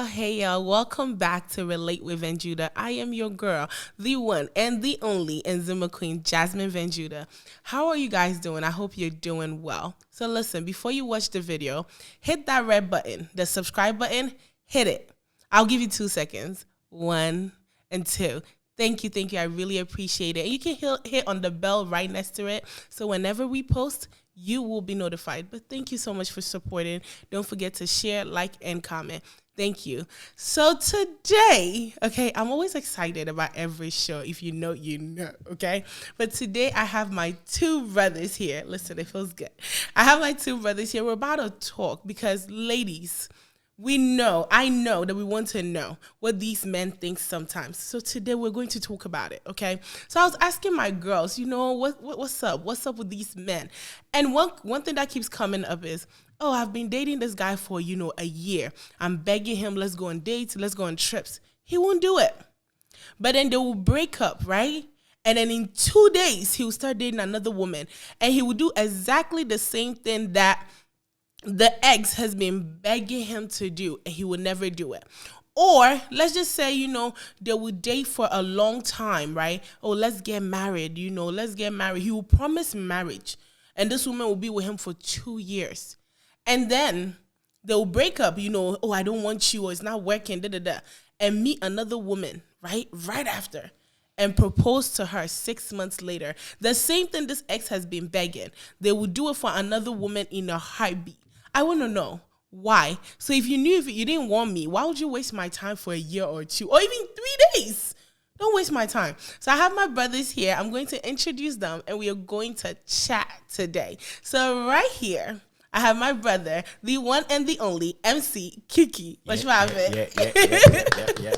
Hey y'all, welcome back to Relate with Venjuda. I am your girl, the one and the only Nzima Queen, Jasmine Venjuda. How are you guys doing? I hope you're doing well. So listen, before you watch the video, hit that red button, the subscribe button, hit it. I'll give you 2 seconds. 1 and 2. Thank you. I really appreciate it. And you can hit on the bell right next to it. So whenever we post, you will be notified. But thank you so much for supporting. Don't forget to share, like, and comment. Thank you. So today, okay, I'm always excited about every show. If you know, you know, okay? But today I have my two brothers here. Listen, it feels good. I have my two brothers here. We're about to talk because, ladies, I know that we want to know what these men think sometimes. So today we're going to talk about it, okay? So I was asking my girls, what's up? What's up with these men? And one thing that keeps coming up is, oh, I've been dating this guy for, a year. I'm begging him, let's go on dates, let's go on trips. He won't do it. But then they will break up, right? And then in 2 days, he will start dating another woman. And he will do exactly the same thing that the ex has been begging him to do, and he would never do it. Or let's just say, they would date for a long time, right? Oh, let's get married, let's get married. He will promise marriage, and this woman will be with him for 2 years. And then they'll break up, oh, I don't want you, or it's not working, and meet another woman, right after, and propose to her 6 months later. The same thing this ex has been begging. They will do it for another woman in a heartbeat. I want to know why. So if you didn't want me, why would you waste my time for a year or 2 or even 3 days? Don't waste my time. So I have my brothers here. I'm going to introduce them, and we are going to chat today. So right here, I have my brother, the one and the only MC Kiki. What's happening? Yeah.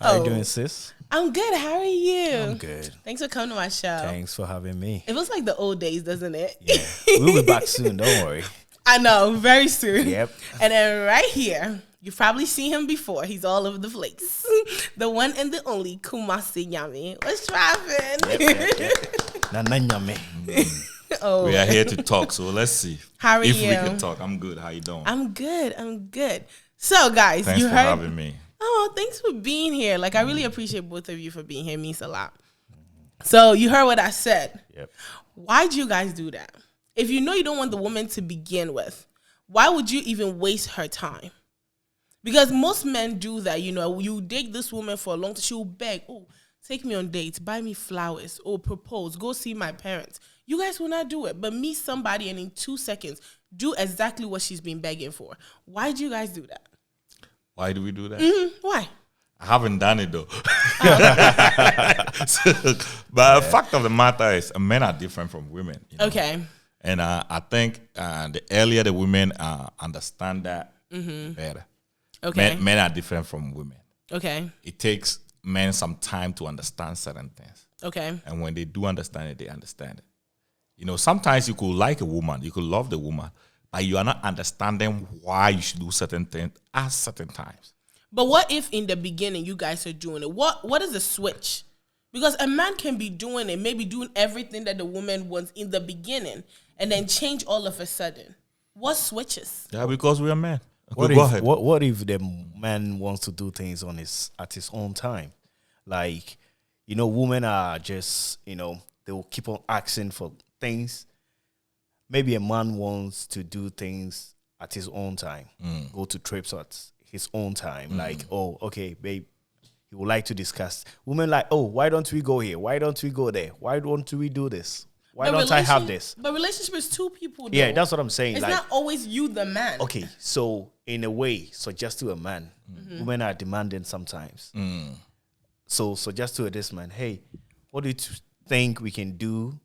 How you doing, sis? I'm good. How are you? I'm good. Thanks for coming to my show. Thanks for having me. It feels like the old days, doesn't it? Yeah. We'll be back soon. Don't worry. I know. Very soon. Yep. And then right here, you've probably seen him before. He's all over the place. The one and the only Kumasi Nyami. What's happening? Yep. Oh. We are here to talk, so let's see. How are if you? we can talk. I'm good. How you doing? I'm good. So, guys, Thanks you for heard. having me. Oh, thanks for being here. Like, I really appreciate both of you for being here. It means a lot. So, you heard what I said. Yep. Why'd you guys do that? If you know you don't want the woman to begin with, why would you even waste her time? Because most men do that. You date this woman for a long time. She'll beg, oh, take me on dates, buy me flowers, or propose, go see my parents. You guys will not do it. But meet somebody and in 2 seconds, do exactly what she's been begging for. Why'd you guys do that? Why do we do that? Why? I haven't done it though. But the fact of the matter is, men are different from women. Okay. And I think the earlier the women understand that, the better. Okay. Men are different from women. Okay. It takes men some time to understand certain things. Okay. And when they do understand it, they understand it. Sometimes you could like a woman, you could love the woman, but you are not understanding why you should do certain things at certain times. But what if in the beginning you guys are doing it? What is the switch? Because a man can be doing it, maybe doing everything that the woman wants in the beginning, and then change all of a sudden. What switches? Yeah, because we are men. What Go if ahead. what if the man wants to do things at his own time? Like, women are just, they will keep on asking for things. Maybe a man wants to do things at his own time, go to trips at his own time. Like, oh, okay, babe, he would like to discuss. Women like, oh, why don't we go here? Why don't we go there? Why don't we do this? Why don't I have this? But relationship is two people, though. Yeah, that's what I'm saying. It's like, not always you, the man. okay, so in a way, suggest to a man, women are demanding sometimes. So suggest to this man, hey, what do you think we can do?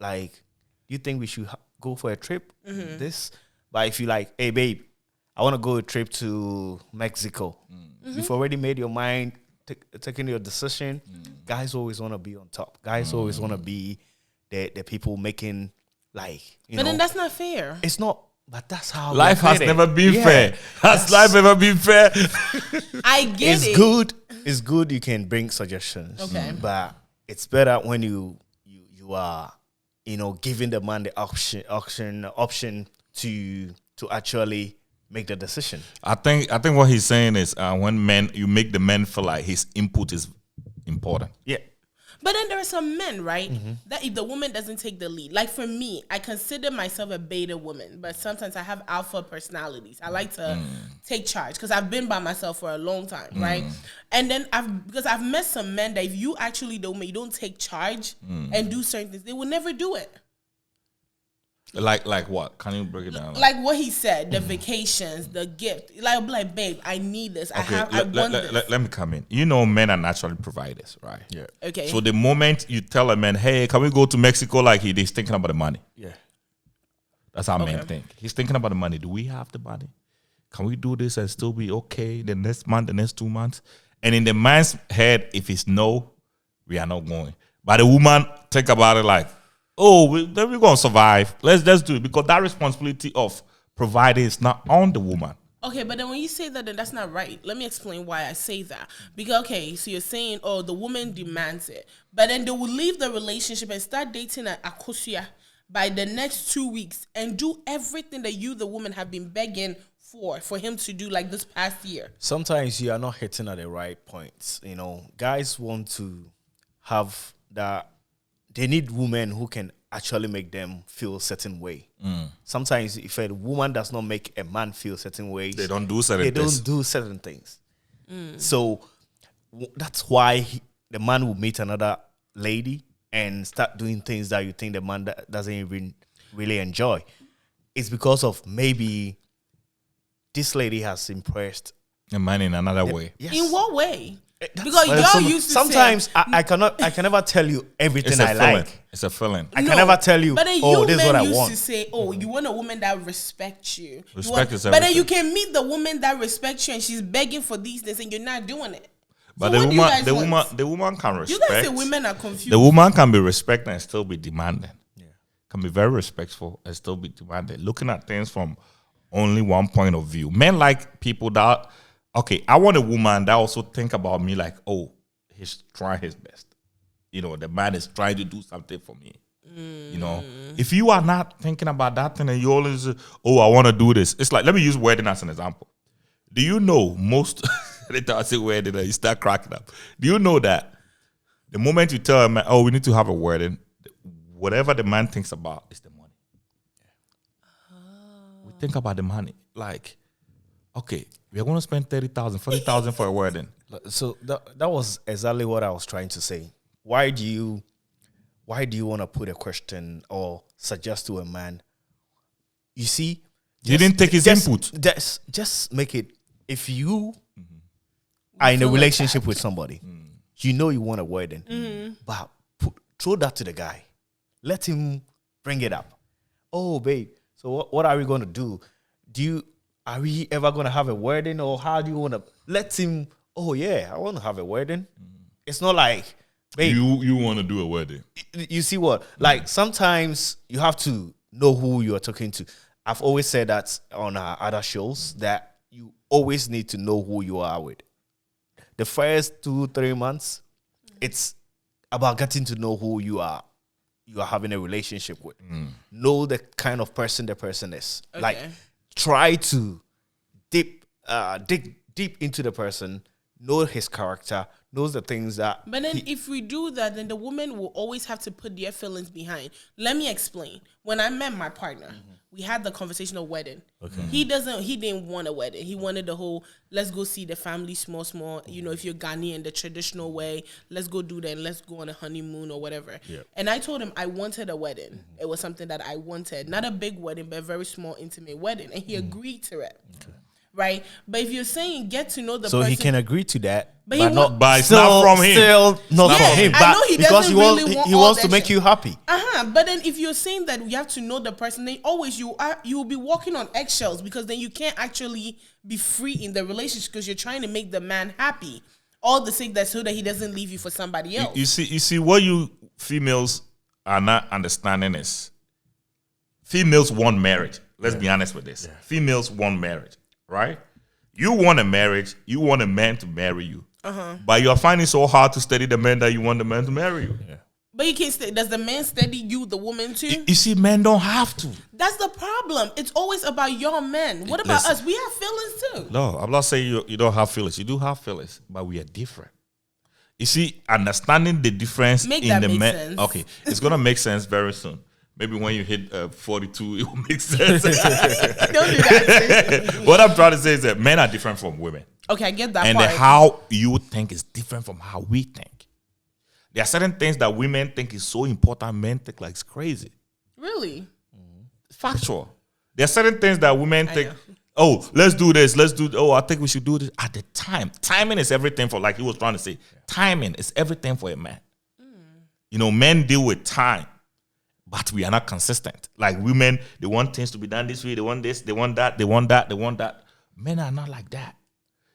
Like, do you think we should go for a trip? This, but if you like, hey, babe, I want to go a trip to Mexico. You've already made your mind, taking your decision. Guys always want to be on top. Guys always want to be the people making, like, But then that's not fair. It's not, but that's how Life has never been Yeah. fair. Has life ever been fair? I get It's it. good. It's good you can bring suggestions. Okay. But it's better when you are, giving the man the option to actually make the decision. I think what he's saying is when you make the men feel like his input is important. Yeah. But then there are some men, right, that if the woman doesn't take the lead, like for me, I consider myself a beta woman, but sometimes I have alpha personalities. I like to take charge because I've been by myself for a long time, right? And then because I've met some men that if you actually don't take charge and do certain things, they will never do it. Like what? Can you break it down? Like what he said, the vacations, the gift. Like, I'll be like, babe, I need this. I want this. Let me come in. You know, men are naturally providers, right? Yeah. Okay. So the moment you tell a man, hey, can we go to Mexico? Like he's thinking about the money. Yeah. That's how men think. He's thinking about the money. Do we have the money? Can we do this and still be okay the next month, the next 2 months? And in the man's head, if it's no, we are not going. But the woman think about it like, oh, we're going to survive. Let's do it. Because that responsibility of providing is not on the woman. Okay, but then when you say that, then that's not right. Let me explain why I say that. Because, okay, so you're saying, oh, the woman demands it. But then they will leave the relationship and start dating at Akosia by the next 2 weeks and do everything that you, the woman, have been begging for him to do like this past year. Sometimes you are not hitting at the right points. You know, guys want to have that. They need women who can actually make them feel a certain way. Sometimes if a woman does not make a man feel certain ways, They don't do certain things. don't do certain things. So that's why the man will meet another lady and start doing things that you think the man doesn't even really enjoy. It's because of maybe this lady has impressed A man in another way. Yes. In what way? Because Well, y'all used to sometimes say, I can never tell you everything It's a I feeling. like. It's a feeling. I can never tell you, But then oh, you this is men what I used want. to say, oh, you want a woman that respects you. You Respect want- is But then everything. you can meet the woman that respects you and she's begging for these things and you're not doing it. But So what do you guys the want? woman can You respect. guys say women are confused. The woman can be respected and still be demanding. Can be very respectful and still be demanding. Looking at things from only one point of view. Men like people that, okay, I want a woman that also think about me like, oh, he's trying his best. You know, the man is trying to do something for me. You know, if you are not thinking about that thing and you always, oh, I want to do this. It's like, let me use wedding as an example. Do you know most, later I say wedding and you start cracking up. Do you know that the moment you tell a man, oh, we need to have a wedding, whatever the man thinks about is the money. We think about the money. Like, okay, we are going to spend 30,000, 40,000 for a wedding. So that was exactly what I was trying to say. Why do you want to put a question or suggest to a man? You see, You didn't take his input. Just make it. If you are in a feel relationship attacked. with somebody, you know you want a wedding, but throw that to the guy. Let him bring it up. Oh, babe. So what are we going to do? Are we ever going to have a wedding, or how do you want to let him? Oh yeah, I want to have a wedding. It's not like, babe. You want to do a wedding. You see what? Like sometimes you have to know who you are talking to. I've always said that on our other shows that you always need to know who you are with. The first 2-3 months, it's about getting to know who you are having a relationship with. Know the kind of person the person is. Okay. Like try to dig deep into the person, know his character, knows the things that. But then if we do that, then the woman will always have to put their feelings behind. Let me explain. When I met my partner, we had the conversation of wedding. Okay. He didn't want a wedding. He wanted the whole, let's go see the family small. You know, if you're Ghanaian, the traditional way, let's go do that and let's go on a honeymoon or whatever. Yep. And I told him I wanted a wedding. It was something that I wanted. Not a big wedding, but a very small, intimate wedding. And he agreed to it. Okay. Right? But if you're saying get to know the person. So he can agree to that. But it's not from him. Still not Yeah, from him. I But know he because doesn't really want he all wants to that make shit. you happy. But then if you're saying that you have to know the person, then always you'll be walking on eggshells, because then you can't actually be free in the relationship because you're trying to make the man happy. All the sake that so that he doesn't leave you for somebody else. You see what you females are not understanding is females want marriage. Let's be honest with this. Females want marriage, right? You want a marriage. You want a man to marry you. But you're finding it so hard to study the man that you want the man to marry you. But But you can't stay. Does the man steady you, the woman too? You see, men don't have to. That's the problem. It's always about your men. What about us? We have feelings too. No, I'm not saying you don't have feelings. You do have feelings, but we are different. You see, understanding the difference Make in that the make men. sense. Okay, it's gonna make sense very soon. Maybe when you hit 42, it will make sense. Don't do that. What I'm trying to say is that men are different from women, Okay, I get that and part. how you think is different from how we think. There are certain things that women think is so important, men think like it's crazy. Really? Factual. There are certain things that women think, know. oh, let's do this. I think we should do this. At the time, timing is everything for, like he was trying to say, timing is everything for a man. You know, men deal with time, but we are not consistent. Like women, they want things to be done this way. They want this, they want that, they want that, they want that. Men are not like that.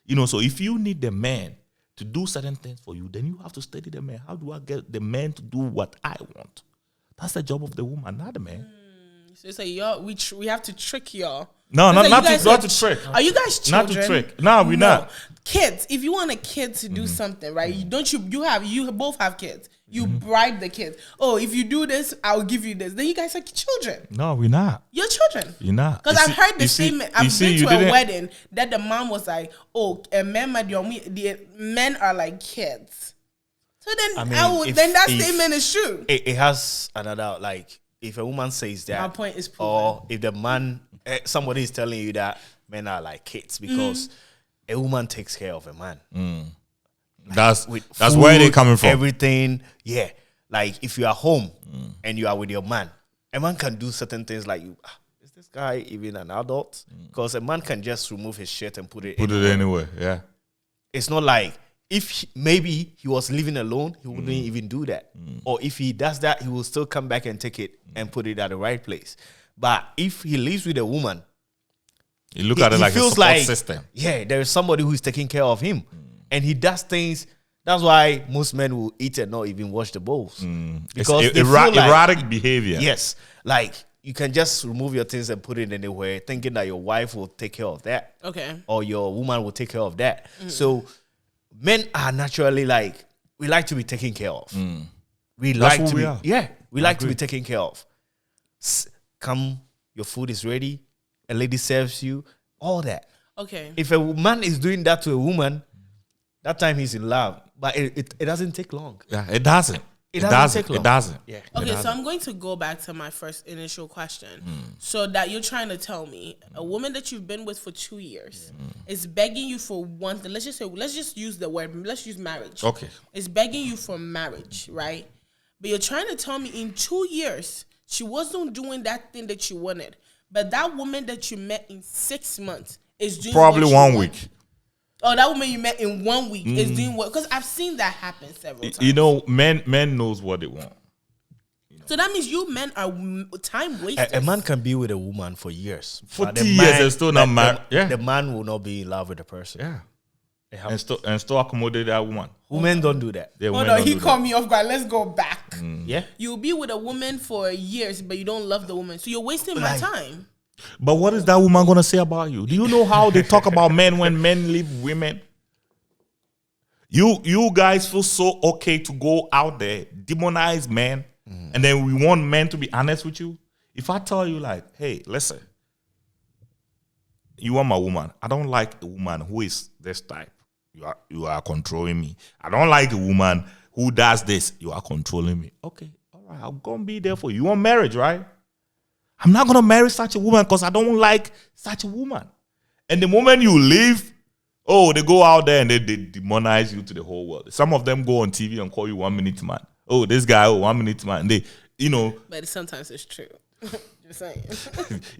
You know, so if you need the man to do certain things for you, then you have to study the man. How do I get the man to do what I want? That's the job of the woman, not the man. So it's like y'all, we have to trick y'all. No, It's not, like not, you guys not are to trick. Are you guys children? Not to trick. No, we're not. Kids. If you want a kid to do something, right? You both have kids. You bribe the kids. Oh, if you do this, I'll give you this. Then you guys are children. No, we're not. You're children. You're not. Because I've heard the statement. I've been to a didn't- wedding that the mom was like, "Oh, the men are like kids." So then, I mean, then that if- statement is true. It has another, like, if a woman says that, My point is proven. or if the man, somebody is telling you that men are like kids because a woman takes care of a man. That's With where they food, coming from. Everything, yeah. Like if you are home and you are with your man, a man can do certain things like you. Is this guy even an adult? Because a man can just remove his shirt and put it. Put it anywhere. Yeah. It's not like if maybe he was living alone, he wouldn't even do that. Or if he does that, he will still come back and take it and put it at the right place. But if he lives with a woman, You look at it like a feels support like, system. yeah, there is somebody who is taking care of him. And he does things. That's why most men will eat and not even wash the bowls. Because It's they feel like, erratic behavior. yes, like you can just remove your things and put it anywhere, thinking that your wife will take care of that. Okay. Or your woman will take care of that. So men are naturally like, we like to be taken care of. We That's like who to we be, are. yeah, we like to be taken care of. Come, your food is ready, a lady serves you, all that. Okay. If a man is doing that to a woman, that time he's in love. But it doesn't take long. Yeah, it doesn't. It doesn't take long. It doesn't. Yeah. Okay, so I'm going to go back to my first initial question. So that you're trying to tell me a woman that you've been with for 2 years is begging you for one thing. Let's just use the word, let's use marriage. Okay. It's begging you for marriage, right? But you're trying to tell me in 2 years, she wasn't doing that thing that you wanted. But that woman that you met in 6 months is doing Probably what you 1 want. week. Oh, that woman you met in 1 week is doing what? Because I've seen that happen several times. You know, men knows what they want. So that means you men are time wasters. A man can be with a woman for years. 40 but the years man- and still not married. Yeah. The man will not be in love with the person. Yeah. It happens. And still accommodate that woman. Women don't do that. Yeah, Hold women on, don't he do caught that. me off guard. Let's go back. Yeah. You'll be with a woman for years, but you don't love the woman. So you're wasting my Like- time. But what is that woman gonna say about you? Do you know how they talk about men when men leave women? You guys feel so okay to go out there, demonize men, and then we want men to be honest with you. If I tell you like, hey, listen, you are my woman. I don't like a woman who is this type. You are controlling me. I don't like a woman who does this. You are controlling me. Okay, all right, I'm gonna be there for you. You want marriage, right? I'm not gonna marry such a woman because I don't like such a woman. And the moment you leave, oh, they go out there and they demonize you to the whole world. Some of them go on TV and call you 1 minute man. Oh, this guy, 1 minute man. And they, you know, But sometimes it's true. Just saying.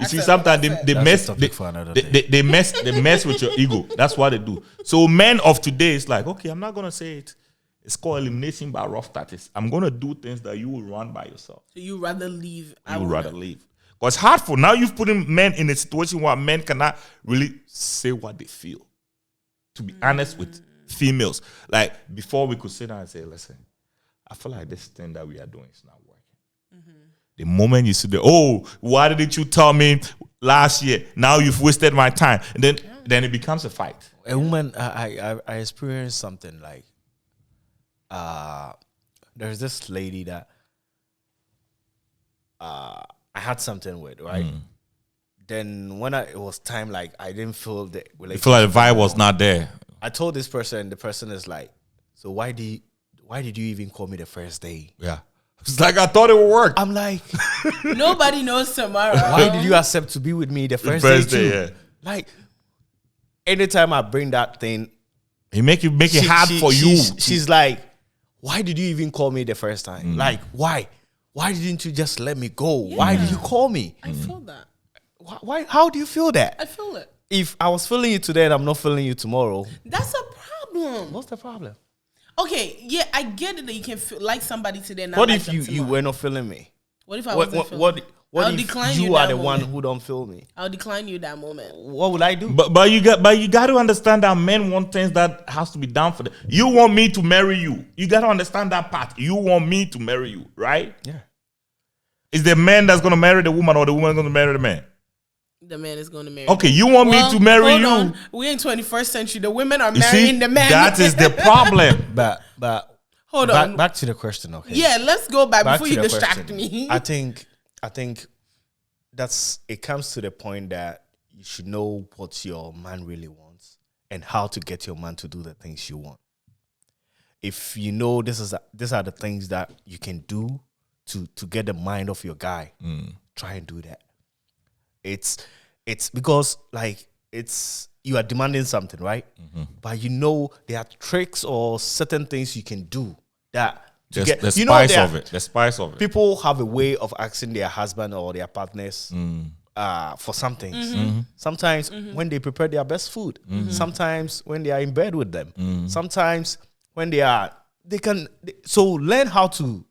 you see, sometimes they That's mess, a topic for another they mess with your ego. That's what they do. So men of today is like, okay, I'm not gonna say it. It's called elimination by rough tactics. I'm gonna do things that you will run by yourself. So you rather leave. You would rather leave. Because it's hard for now. You've put men in a situation where men cannot really say what they feel. To be honest with females, like before we could sit down and say, listen, I feel like this thing that we are doing is not working. The moment you see why didn't you tell me last year? Now you've wasted my time. And then it becomes a fight. A woman, I experienced something like, there's this lady that I had something with, right? Then when it was time, like I didn't feel the You relationship. feel like the vibe was not there. I told this person, the person is like, so why did you even call me the first day? Yeah. It's like I thought it would work. I'm like, Nobody knows tomorrow. why did you accept to be with me the first day too? yeah. Like, anytime I bring that thing, He make it hard for you. She's like, why did you even call me the first time? Like, why? Why didn't you just let me go? Why did you call me? I feel that. Why? How do you feel that? I feel it. If I was feeling you today and I'm not feeling you tomorrow, That's a problem. what's the problem? Okay, yeah, I get it that you can feel like somebody today. And not What like if them you tomorrow. were not feeling me? What if I What wasn't feeling what you? what I'll if decline you you are that the one moment. who don't feel me? I'll decline you that moment. What would I do? But you got to understand that men want things that has to be done for them. You want me to marry you. You got to understand that part. You want me to marry you, right? Yeah. Is the man that's gonna marry the woman or the woman gonna marry the man? The man is going to marry. Okay, you want me to marry hold you? on. We're in 21st century. The women are You marrying see, the man. that is the problem. But Hold on. back to the question, okay? Yeah, let's go back Back before to you the distract question. me. I think it comes to the point that you should know what your man really wants and how to get your man to do the things you want. If you know these are the things that you can do to get the mind of your guy, try and do that. It's because like you are demanding something, right? But you know there are tricks or certain things you can do that to get The you know, spice there are- of it. The spice of it. People have a way of asking their husband or their partners for some things. Sometimes when they prepare their best food. Sometimes when they are in bed with them. Sometimes when so learn how to,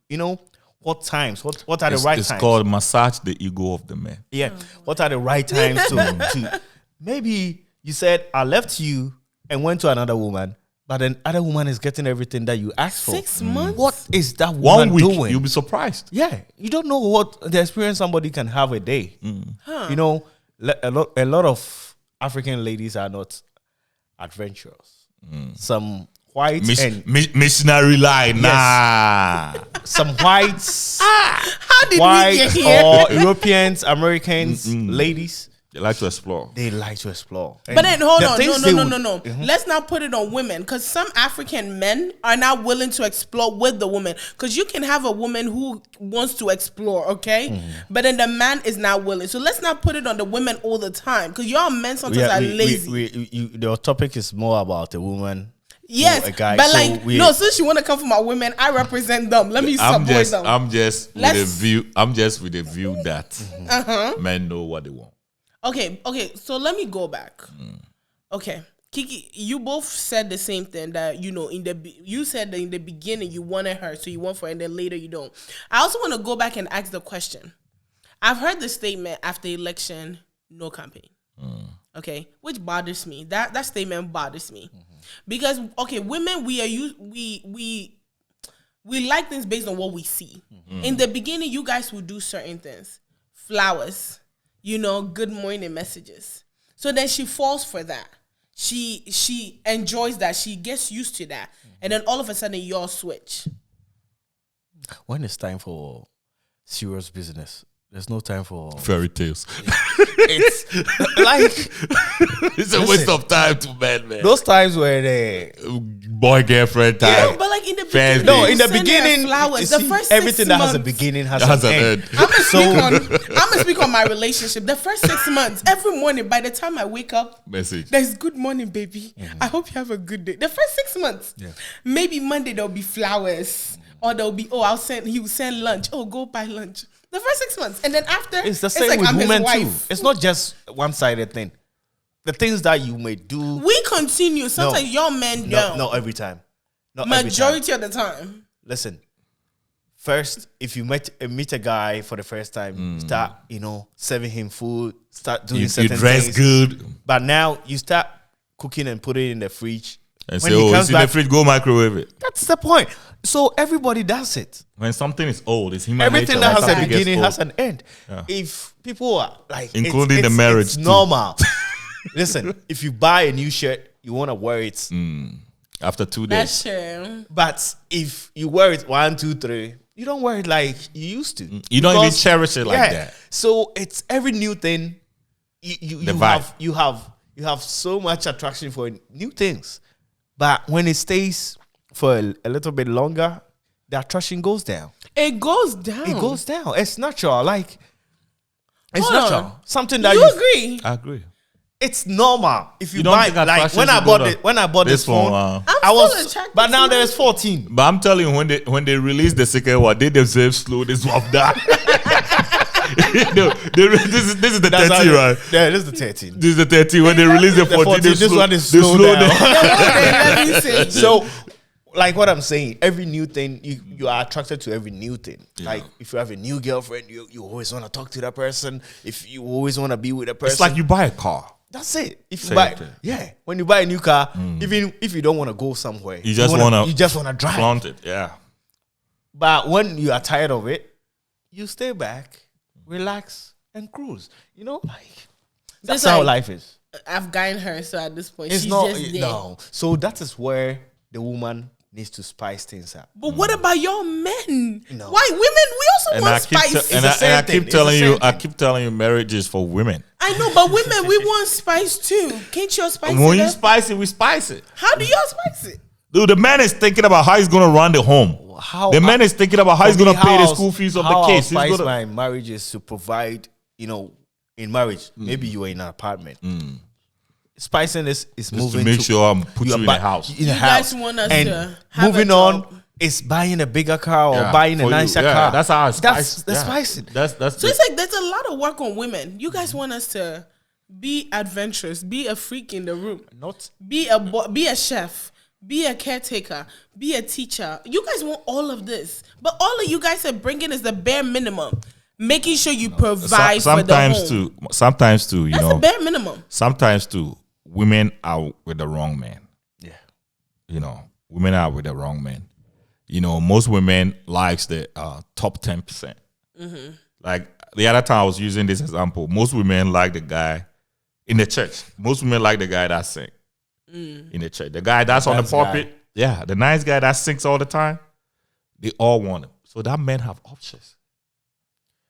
what times, what are the right It's times. called massage the ego of the man. Yeah. What are the right times to maybe you said I left you and went to another woman, but then other woman is getting everything that you asked for. 6 months. What is that 1 woman week, doing? you'll be surprised. Yeah, you don't know what the experience somebody can have a day. You know, a lot of African ladies are not adventurous. Some whites and Missionary line, nah. some whites, How did we white get here? or Europeans, Americans, ladies, They like to explore. they like to explore. But then hold the on, things they would- no. Let's not put it on women because some African men are not willing to explore with the woman. Because you can have a woman who wants to explore, okay, but then the man is not willing. So let's not put it on the women all the time because y'all men sometimes are lazy. The topic is more about a woman. Yes, or a guy. but So since you want to come from our women, I represent them. Let me I'm support just them. with the view that men know what they want. Okay, so let me go back. Okay, Kiki, you both said the same thing that, you said that in the beginning you wanted her, so you want for her, and then later you don't. I also want to go back and ask the question. I've heard the statement after election, no campaign. Okay, which bothers me. That statement bothers me. Because, okay, women, we like things based on what we see. In the beginning, you guys would do certain things. Flowers, good morning messages. So then she falls for that. She enjoys that. She gets used to that. And then all of a sudden, y'all switch. When it's time for serious business, there's no time for Fairy tales. it's like It's a waste of time to men, man. those times where they Boy girlfriend time. No, but like in the Fans beginning, No, you in the send her beginning, flowers. you The see, first everything 6 that has a months- beginning has Has an an end. end. I'm gonna speak on my relationship. The first 6 months, every morning, by the time I wake up, Message. there's good morning, baby. I hope you have a good day. The first 6 months, maybe Monday there'll be flowers, or there'll be he will send lunch. Oh, go buy lunch. The first 6 months, and then after, It's the same like with I'm his women too. wife. It's not just one-sided thing. The things that you may do, We continue. Sometimes your men don't. not every time. Not every time. Majority of the time. Listen, first, if you meet a guy for the first time, start, serving him food, start doing You certain dress things. good But now you start cooking and put it in the fridge. and When say, he "Oh, comes it's in the back- fridge. Go microwave it." That's the point. So everybody does it. When something is old, it's human Everything nature. that When has a something gets beginning old. has an end. If people are like, Including the marriage it's too. normal. Listen, if you buy a new shirt, you want to wear it. After 2 days. That's true. But if you wear it 1, 2, 3, you don't wear it like you used to. You don't even Because- cherish it like that. So it's every new thing. You vibe. have so much attraction for new things, but when it stays for a little bit longer, the attraction goes down. It goes down. It goes down. It's natural. Like it's Hold natural. on. Something that You agree? I agree. it's normal. If you, You don't buy think like attraction when I should bought go it, to when I bought this phone, I'm I was still attracted but now to there's it. 14. But I'm telling you, when they release the second one, they themselves slow this one down. No, this is the 13, right? Yeah, this is the 13. This is the 13. When they release the 14, they this slow, one is they slow slow down. down. Let me say. So, like what I'm saying, every new thing you are attracted to every new thing. Like if you have a new girlfriend, you always want to talk to that person. If you always want to be with a person, It's like you buy a car. that's it. If you Same buy, thing. when you buy a new car, even if you don't want to go somewhere, You just want to you just want to drive. flaunt it. Yeah. But when you are tired of it, you stay back, relax, and cruise. You know, like that's Just how like- life is. I've gotten her, so at this point, It's she's not just there. no. So that is where the woman needs to spice things up. But what about your men? No. Why women? We also And want I keep spice. the same I thing. keep It's the telling same you, I thing. keep telling you, marriage is for women. I know, but women, we want spice too. Can't you spice And when it you up? spice it, we spice it. How do y'all spice it? Dude, the man is thinking about how he's gonna run the home. How The man is thinking about how he's For me, gonna pay the I'll- school fees of how the I'll kids. He's spice gonna, my marriage is to provide, in marriage. Maybe you are in an apartment. Spicing is just moving to make sure I'm put you are in bu- the house. In a You house. guys want us and to have moving a on job. is buying a bigger car or Yeah, buying a for you. nicer Yeah, car. That's how I spice. That's spicing. That's So it's like there's a lot of work on women. You guys want us to be adventurous, be a freak in the room, Not be a chef, be a caretaker, be a teacher. You guys want all of this, but all of you guys are bringing is the bare minimum, making sure you provide for the home. sometimes too, That's the bare minimum. sometimes too, women are with the wrong man. yeah. Women are with the wrong man. Most women likes the top 10%. Like the other time I was using this example, most women like the guy in the church. Most women like the guy that sing in the church. The guy that's on the Nice pulpit. guy. Yeah, the nice guy that sings all the time. They all want him. So that men have options.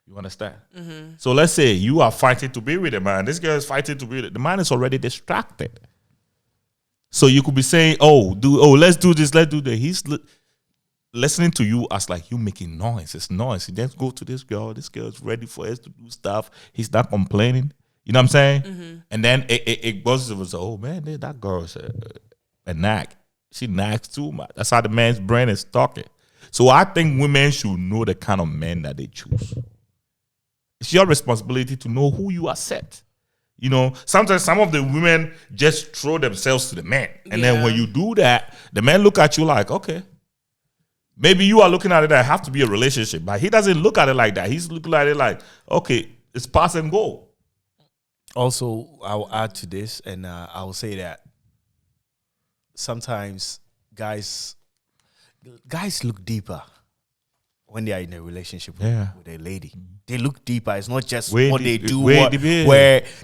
You understand? So let's say you are fighting to be with a man. This girl is fighting to be with it. The man is already distracted. So you could be saying, let's do this, let's do that. He's listening to you as like you making noise. It's noise. Let's go to this girl. This girl is ready for us to do stuff. He's not complaining. You know what I'm saying? And then it goes to say, oh man, that girl is a nag. She nags too much. That's how the man's brain is talking. So I think women should know the kind of men that they choose. It's your responsibility to know who you accept. Sometimes some of the women just throw themselves to the man. And then when you do that, the man look at you like, okay. Maybe you are looking at it that have to be a relationship, but he doesn't look at it like that. He's looking at it like, okay, it's pass and go. Also, I'll add to this, and I will say that sometimes guys look deeper when they are in a relationship with a lady. They look deeper. It's not just what they do, where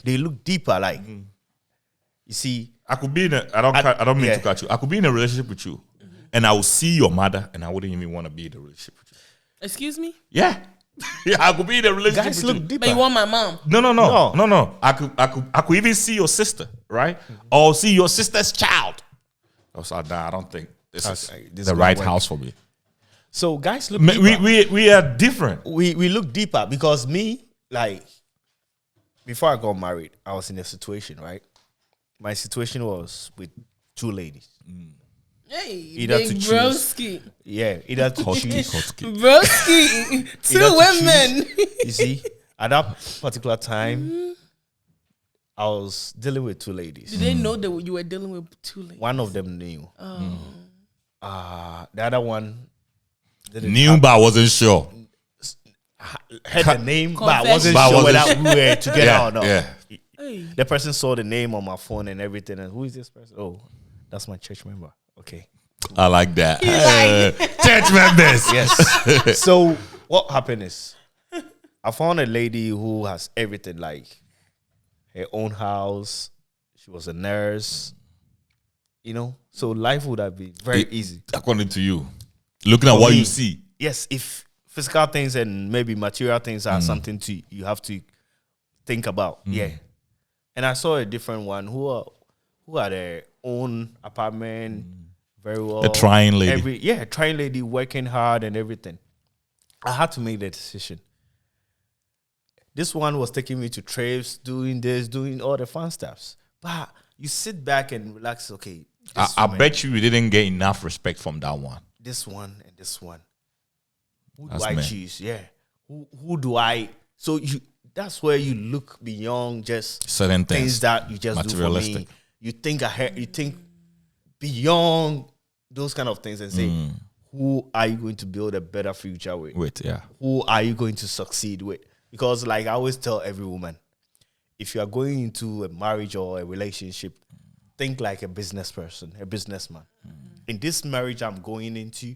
they look deeper. Like, you see, I could be in I don't mean to cut you. I could be in a relationship with you, and I will see your mother, and I wouldn't even want to be in a relationship with you. Excuse me? Yeah. Yeah, I could be in a relationship guys with look you. deeper. But you want my mom? No. I could even see your sister, right? Or see your sister's child. I was like, nah, I don't think this is this the is right gonna work. house for me. So guys look deeper. We are different. We look deeper because me, like, before I got married, I was in a situation, right? My situation was with two ladies. Hey, Either big to choose. broski. Yeah, either to choose. Broski. Two Either to women. You see, at that particular time, I was dealing with two ladies. Did they know that you were dealing with two ladies? One of them knew. The other one Knew but I wasn't sure. had the name, but I Confession. wasn't But I sure wasn't whether we were together or not. Yeah. Hey. The person saw the name on my phone and everything. And who is this person? Oh, that's my church member. Okay. I like that. like- Church members. Yes. So what happened is I found a lady who has everything, like her own house. She was a nurse. So life would have been very easy. According to you, looking at For what me. you see. Yes, if physical things and maybe material things are something you have to think about. Yeah. And I saw a different one who had their own apartment, very well. A trying lady. Trying lady, working hard and everything. I had to make the decision. This one was taking me to trips, doing this, doing all the fun stuffs. But you sit back and relax. Okay, I bet you didn't get enough respect from that one. This one and this one. Who That's do I me. choose? Yeah. Who do I? So that's where you look beyond just Certain things things. that you just do for me. Materialistic. You think ahead. You think beyond those kind of things and say, who are you going to build a better future with? Who are you going to succeed with? Because like I always tell every woman, if you are going into a marriage or a relationship, think like a business person, a businessman. In this marriage I'm going into,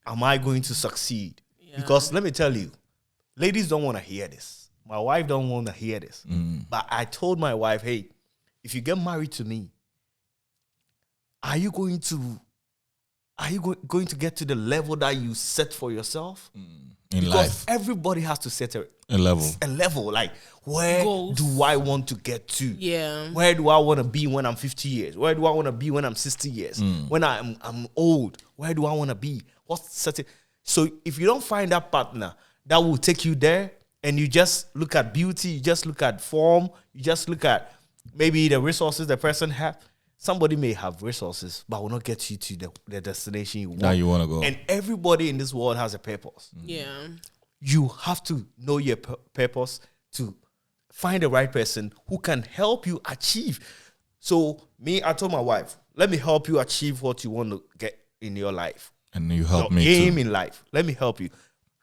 am I going to succeed? Yeah. Because let me tell you, ladies don't want to hear this. My wife don't want to hear this. But I told my wife, hey, if you get married to me, are you going to get to the level that you set for yourself? In Because life. everybody has to set A level. a level. Like, where Goals. do I want to get to? Yeah. Where do I want to be when I'm 50 years? Where do I want to be when I'm 60 years? When I'm old, where do I want to be? What's certain? So if you don't find that partner that will take you there, and you just look at beauty, you just look at form, you just look at maybe the resources the person have. Somebody may have resources, but will not get you to the destination you want. Now you want to go. And everybody in this world has a purpose. Yeah. You have to know your purpose to find the right person who can help you achieve. So I told my wife, let me help you achieve what you want to get in your life. And you help Your me aim too. in life. Let me help you.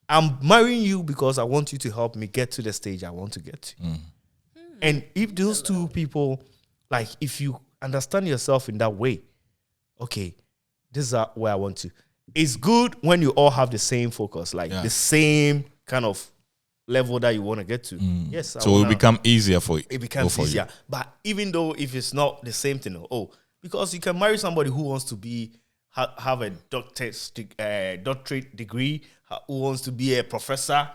I'm marrying you because I want you to help me get to the stage I want to get to. And if those two people, like if you understand yourself in that way, okay, this is where I want to. It's good when you all have the same focus, like the same kind of level that you want to get to. Yes. So it will become easier for you. It becomes for easier. But even though if it's not the same thing, because you can marry somebody who wants to have a doctorate degree, who wants to be a professor.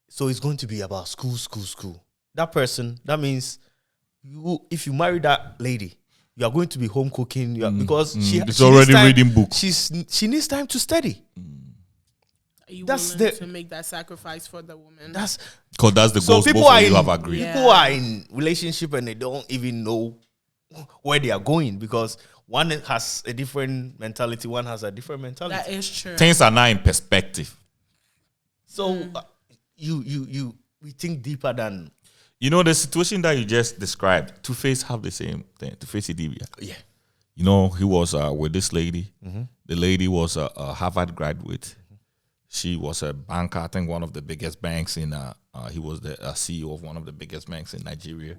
So it's going to be about school. That person, that means if you marry that lady, you are going to be home cooking because It's already reading books. She needs time to study. Are you That's willing the- to make that sacrifice for the woman? Because that's the So goals people both are of you in, have agreed. Yeah. people are in relationship and they don't even know where they are going because one has a different mentality, one has a different mentality. That is true. Things are now in perspective. So we think deeper than You know, the situation that you just described, Two-Face have the same thing. Two-Face Idibia. yeah. You know, he was with this lady. The lady was a Harvard graduate. She was a banker, I think one of the biggest banks in, he was the CEO of one of the biggest banks in Nigeria.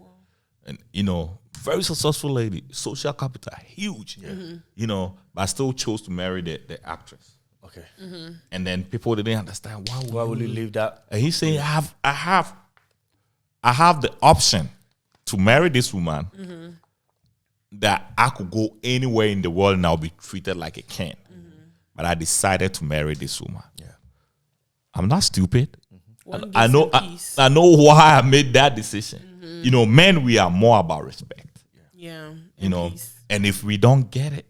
And, you know, very successful lady, social capital, huge, you know, but still chose to marry the actress. Okay. And then people didn't understand Why would you leave that? And he said, I have the option to marry this woman that I could go anywhere in the world and I'll be treated like a king. But I decided to marry this woman. Yeah. I'm not stupid. One I gives know you peace. I know why I made that decision. You know, men, we are more about respect. Yeah. You know, peace. and if we don't get it,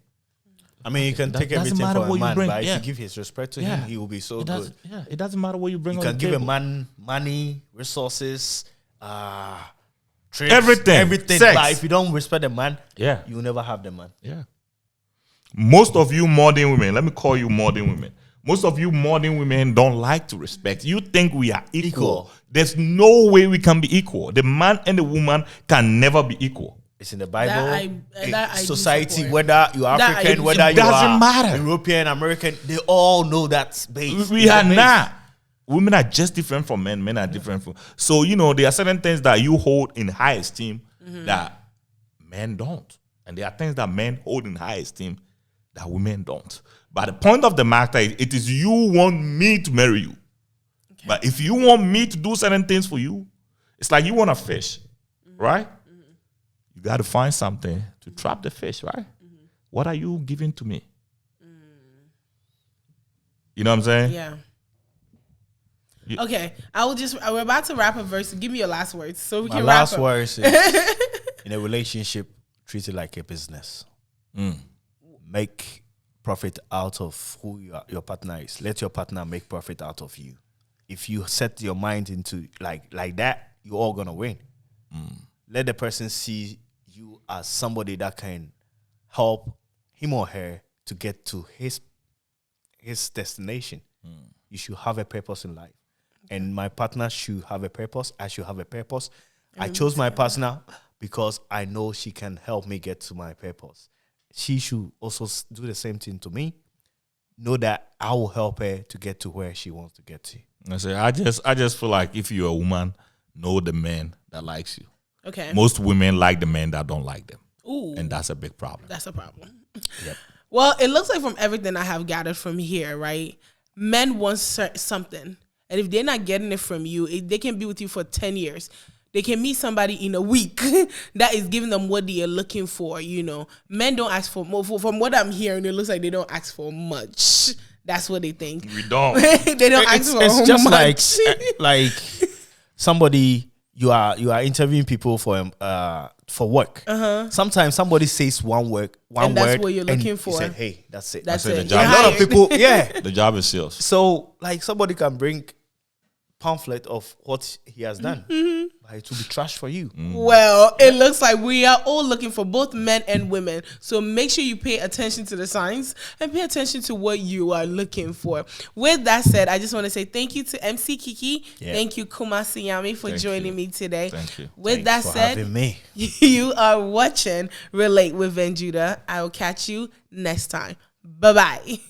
I mean, you can That take doesn't everything matter for what a you man, bring, but if yeah. you give his respect to Yeah. him, he will be so it good. doesn't, it doesn't matter what you bring You on can the give a table. man money, resources, trips, Everything. But Sex. if you don't respect the man, Yeah. you will never have the man. Yeah. Most of you modern women, let me call you modern women. Most of you modern women don't like to respect. You think we are equal. Equal. There's no way we can be equal. The man and the woman can never be equal. It's in the Bible. that I do society, support. whether you're That I African, do whether support. you Doesn't are matter. European, American, they all know that's base. We It's are the base. not. Women are just different from men. Men are different from. So, you know, there are certain things that you hold in high esteem that men don't. And there are things that men hold in high esteem that women don't. But the point of the matter is, it is you want me to marry you. Okay. But if you want me to do certain things for you, it's like you want a fish, right? You got to find something to trap the fish, right? What are you giving to me? You know what I'm saying? Yeah. Okay, we're about to wrap a verse. Give me your last words so we My can last wrap up. words is in a relationship, treat it like a business. Make profit out of who your partner is. Let your partner make profit out of you. If you set your mind into like that, you're all gonna win. Let the person see you as somebody that can help him or her to get to his destination. You should have a purpose in life. And my partner should have a purpose. I should have a purpose. I chose my partner because I know she can help me get to my purpose. She should also do the same thing to me. Know that I will help her to get to where she wants to get to. I just feel like if you're a woman, know the man that likes you. Okay. Most women like the men that don't like them. Ooh. And that's a big problem. That's a problem. Yep. Well, it looks like from everything I have gathered from here, right? Men want something. And if they're not getting it from you, they can be with you for 10 years. They can meet somebody in a week that is giving them what they are looking for, you know. Men don't ask for more. From what I'm hearing, it looks like they don't ask for much. That's what they think. We don't. They don't ask for It's just much. like somebody you are interviewing people for work. Sometimes somebody says one word, And that's word, what you're and looking you for. said, hey, that's it. That's I said it. the job- You're A lot of hired. people, yeah. The job is sales. So like somebody can bring pamphlet of what he has done, but it will be trash for you. Well, it looks like we are all looking for both men and women. So make sure you pay attention to the signs and pay attention to what you are looking for. With that said, I just want to say thank you to MC Kiki. Yeah. Thank you, Kumasi Yami, for Thank joining you. me today. Thank you. With Thanks that for said, having me. you are watching Relate with Venjuda. I will catch you next time. Bye-bye.